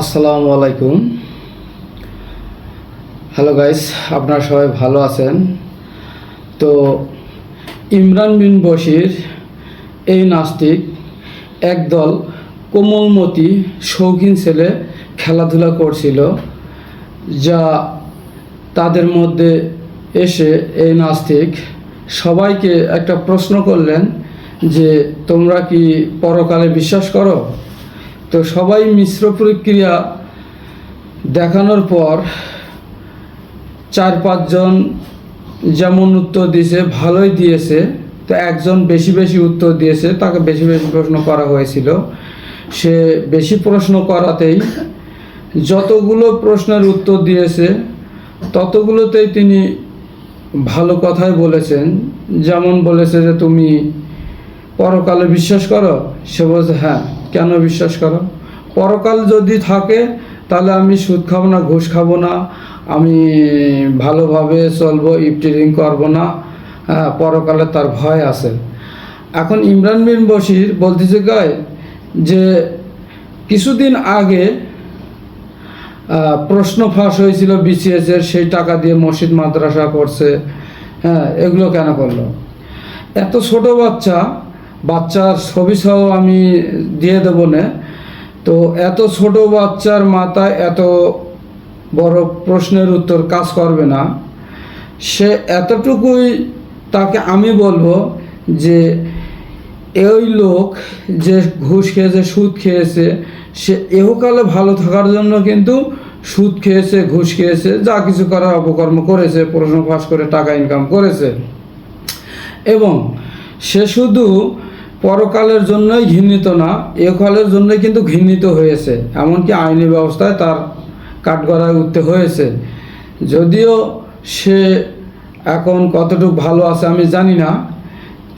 আসসালামু আলাইকুম। Hello guys, আপনারা সবাই ভালো আছেন? তো ইমরান বিন বশির এই নাস্তিক একদল কোমলমতি শৌখিন ছেলে খেলাধুলা করছিল, যা তাদের মধ্যে এসে এই নাস্তিক সবাইকে একটা প্রশ্ন করলেন যে তোমরা কি পরকালে বিশ্বাস করো? তো সবাই মিশ্র প্রক্রিয়া দেখানোর পর 4-5 জন যেমন উত্তর দিয়েছে ভালোই দিয়েছে, তো একজন বেশি বেশি উত্তর দিয়েছে, তাকে বেশি বেশি প্রশ্ন করা হয়েছিল। সে বেশি প্রশ্ন করাতেই যতগুলো প্রশ্নের উত্তর দিয়েছে ততগুলোতেই তিনি ভালো কথাই বলেছেন। যেমন বলেছে যে তুমি পরকালে বিশ্বাস করো? সে বলছে হ্যাঁ। কেন বিশ্বাস করো? পরকাল যদি থাকে তাহলে আমি সুদ খাবো না, ঘুষ খাবো না, আমি ভালোভাবে চলবো, ইফটিজিং করবো না। পরকালে তার ভয় আছে। এখন ইমরান বিন বশির বলতেছে যে কিছুদিন আগে প্রশ্ন ফাঁস হয়েছিল বিসিএসের, সেই টাকা দিয়ে মসজিদ মাদ্রাসা করছে। এগুলো কেন করলো? এত ছোট বাচ্চার ছবি সহ আমি দিয়ে দেবো না। তো এত ছোট বাচ্চার মাথায় এত বড় প্রশ্নের উত্তর কাজ করবে না। সে এতটুকুই তাকে আমি বলবো যে এই লোক যে ঘুষ খেয়েছে, সুদ খেয়েছে, সে এহকালে ভালো থাকার জন্য কিন্তু সুদ খেয়েছে, ঘুষ খেয়েছে, যা কিছু করার অপকর্ম করেছে, প্রশ্ন ফাঁস করে টাকা ইনকাম করেছে। এবং সে শুধু পরকালের জন্যই ঘৃণিত না, এহকালের জন্যই কিন্তু ঘৃণিত হয়েছে। এমনকি আইনি ব্যবস্থায় তার কাঠগড়ায় উঠতে হয়েছে। যদিও সে এখন কতটুকু ভালো আছে আমি জানি না,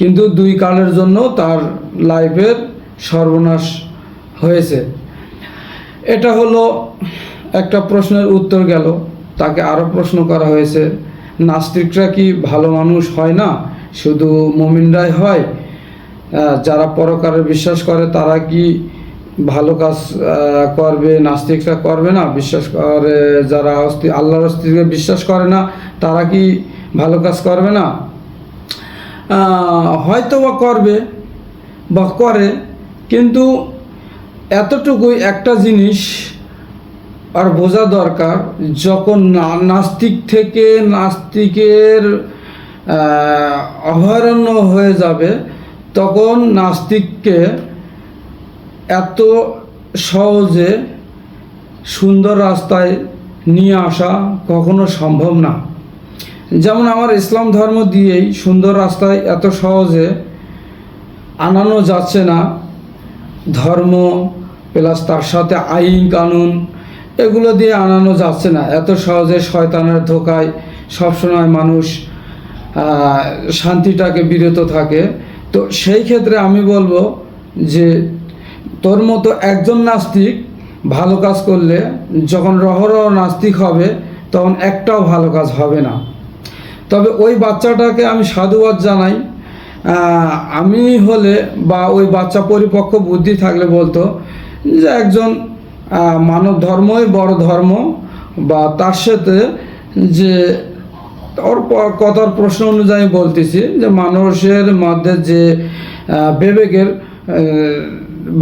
কিন্তু 2 কালের জন্য তার লাইফের সর্বনাশ হয়েছে। এটা হলো একটা প্রশ্নের উত্তর গেল। তাকে আরও প্রশ্ন করা হয়েছে, নাস্তিকরা কি ভালো মানুষ হয় না, শুধু মুমিনরাই হয়? যারা পরকালে বিশ্বাস করে তারা কি ভালো কাজ করবে, নাস্তিকরা করবে না? বিশ্বাস করে যারা আল্লাহর অস্তিত্বে বিশ্বাস করে না তারা কি ভালো কাজ করবে না? হয়তো বা করবে বা করে, কিন্তু এতটুকুই একটা জিনিস আর বোঝা দরকার, যখন নাস্তিক থেকে নাস্তিকের অভয়ারণ্য হয়ে যাবে তখন নাস্তিককে এত সহজে সুন্দর রাস্তায় নিয়ে আসা কখনো সম্ভব না। যেমন আমার ইসলাম ধর্ম দিয়েই সুন্দর রাস্তায় এত সহজে আনানো যাচ্ছে না। ধর্ম প্লাস তার সাথে আইন কানুন এগুলো দিয়ে আনানো যাচ্ছে না এত সহজে। শয়তানের ধোকায় সবসময় মানুষ শান্তিটাকে বিরত থাকে। তো সেই ক্ষেত্রে আমি বলবো যে তোর মতো একজন নাস্তিক ভালো কাজ করলে যখন রহরহ নাস্তিক হবে তখন একটাও ভালো কাজ হবে না। তবে ওই বাচ্চাটাকে আমি সাধুবাদ জানাই। আমি হলে বা ওই বাচ্চা পরিপক্ক বুদ্ধি থাকলে বলতো যে একজন মানব ধর্মই বড় ধর্ম, বা তার সাথে যে ওর কথার প্রশ্ন অনুযায়ী বলতেছি যে মানুষের মধ্যে যে বিবেকের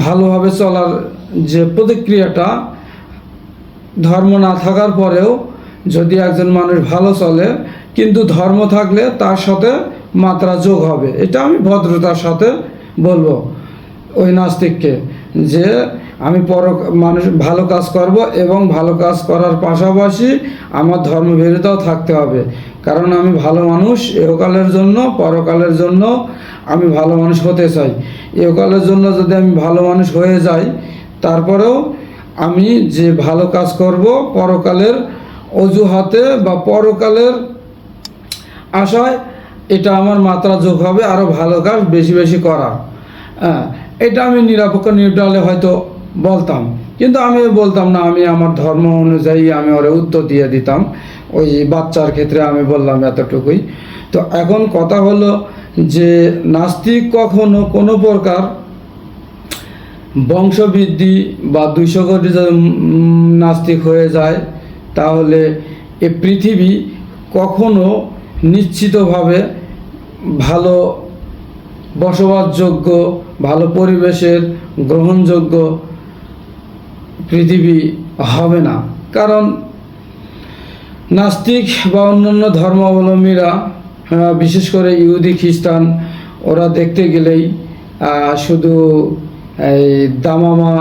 ভালোভাবে চলার যে প্রতিক্রিয়াটা, ধর্ম না থাকার পরেও যদি একজন মানুষ ভালো চলে, কিন্তু ধর্ম থাকলে তার সাথে মাত্রা যোগ হবে। এটা আমি ভদ্রতার সাথে বলবো ওই নাস্তিককে যে আমি মানুষ ভালো কাজ করব এবং ভালো কাজ করার পাশাপাশি আমার ধর্মভীরতাও থাকতে হবে। কারণ আমি ভালো মানুষ, এহকালের জন্য পরকালের জন্য আমি ভালো মানুষ হতে চাই। এহকালের জন্য যদি আমি ভালো মানুষ হয়ে যাই, তারপরেও আমি যে ভালো কাজ করব পরকালের অজুহাতে বা পরকালের আশায়, এটা আমার মাত্রা যোগ হবে আরও ভালো কাজ বেশি বেশি করা। এটা আমি নিরপেক্ষ নিউট্রালে হয়তো বলতাম, কিন্তু আমি বলতাম না। আমি আমার ধর্ম অনুযায়ী আমি ওরা উত্তর দিয়ে দিতাম। ওই বাচ্চার ক্ষেত্রে আমি বললাম এতটুকুই। তো এখন কথা হলো যে নাস্তিক কখনো কোনো প্রকার বংশবৃদ্ধি বা 200 কোটি যদি নাস্তিক হয়ে যায়, তাহলে এ পৃথিবী কখনো নিশ্চিতভাবে ভালো বসবাসযোগ্য, ভালো পরিবেশের গ্রহণযোগ্য পৃথিবী হবে না। কারণ নাস্তিক বা অন্যান্য ধর্মাবলম্বীরা, বিশেষ করে ইহুদি খ্রিস্টান, ওরা দেখতে গেলেই শুধু এই দামামা,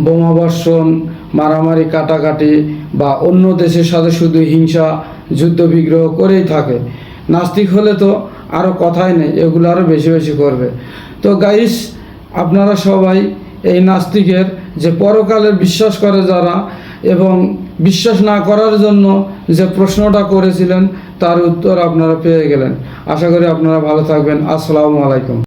বোমাবর্ষণ, মারামারি, কাটাকাটি বা অন্য দেশের সাথে শুধু হিংসা, যুদ্ধ বিগ্রহ করেই থাকে। নাস্তিক হলে তো আরও কথাই নেই, এগুলো আরও বেশি বেশি করবে। তো গাইস, আপনারা সবাই এই নাস্তিকের যে পরকালে বিশ্বাস করে যারা, এবং বিশ্বাস না করার জন্য যে প্রশ্নটা করেছিলেন, তার উত্তর আপনারা পেয়ে গেলেন। আশা করি আপনারা ভালো থাকবেন। আসসালামু আলাইকুম।